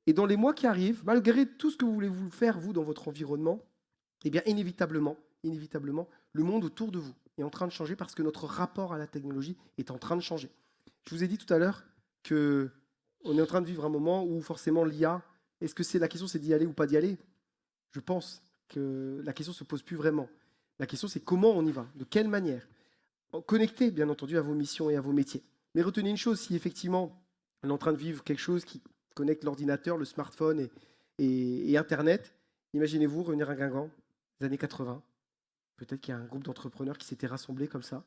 Et dans les mois qui arrivent, malgré tout ce que vous voulez vous faire, vous, dans votre environnement, eh bien, inévitablement, le monde autour de vous est en train de changer parce que notre rapport à la technologie est en train de changer. Je vous ai dit tout à l'heure que on est en train de vivre un moment où forcément l'IA, est-ce que c'est la question, c'est d'y aller ou pas d'y aller? Je pense que la question se pose plus vraiment. La question, c'est comment on y va, de quelle manière. Connecté, bien entendu, à vos missions et à vos métiers. Mais retenez une chose, si effectivement on est en train de vivre quelque chose qui connecte l'ordinateur, le smartphone et Internet, imaginez-vous revenir à Guingamp, les années 80. Peut-être qu'il y a un groupe d'entrepreneurs qui s'était rassemblé comme ça.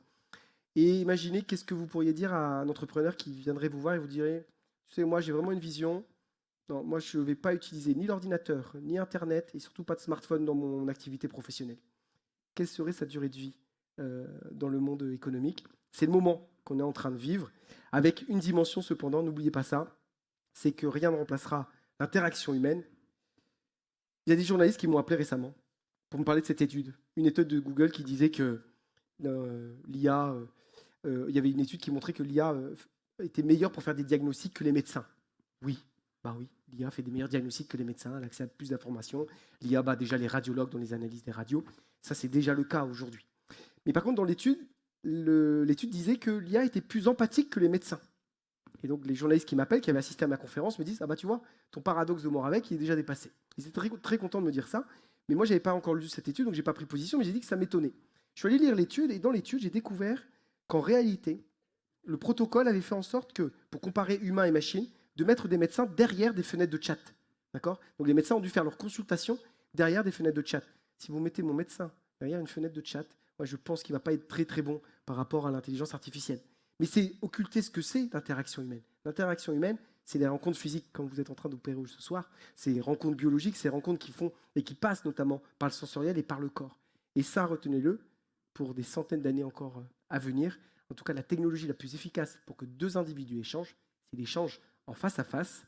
Et imaginez qu'est-ce que vous pourriez dire à un entrepreneur qui viendrait vous voir et vous dirait, tu sais, moi j'ai vraiment une vision. Non, moi je ne vais pas utiliser ni l'ordinateur, ni Internet, et surtout pas de smartphone dans mon activité professionnelle. Quelle serait sa durée de vie dans le monde économique? C'est le moment qu'on est en train de vivre, avec une dimension cependant, n'oubliez pas ça, c'est que rien ne remplacera l'interaction humaine. Il y a des journalistes qui m'ont appelé récemment pour me parler de cette étude. Une étude de Google qui disait que l'IA, il y avait une étude qui montrait que l'IA était meilleure pour faire des diagnostics que les médecins. Oui, bah oui, l'IA fait des meilleurs diagnostics que les médecins, elle accède à plus d'informations. L'IA bat déjà les radiologues dans les analyses des radios. Ça, c'est déjà le cas aujourd'hui. Mais par contre, dans l'étude, l'étude disait que l'IA était plus empathique que les médecins. Et donc, les journalistes qui m'appellent, qui avaient assisté à ma conférence, me disent, ah bah tu vois, ton paradoxe de Moravec, il est déjà dépassé. Ils étaient très, très contents de me dire ça, mais moi, je n'avais pas encore lu cette étude, donc je n'ai pas pris position, mais j'ai dit que ça m'étonnait. Je suis allé lire l'étude, et dans l'étude, j'ai découvert qu'en réalité, le protocole avait fait en sorte que, pour comparer humain et machine, de mettre des médecins derrière des fenêtres de chat. D'accord? Donc les médecins ont dû faire leur consultation derrière des fenêtres de chat. Si vous mettez mon médecin derrière une fenêtre de chat, moi je pense qu'il ne va pas être très très bon par rapport à l'intelligence artificielle. Mais c'est occulter ce que c'est l'interaction humaine. L'interaction humaine, c'est les rencontres physiques, comme vous êtes en train d'opérer ce soir. C'est les rencontres biologiques, c'est les rencontres qui font et qui passent notamment par le sensoriel et par le corps. Et ça, retenez-le, pour des centaines d'années encore à venir. En tout cas, la technologie la plus efficace pour que deux individus échangent, c'est l'échange en face à face.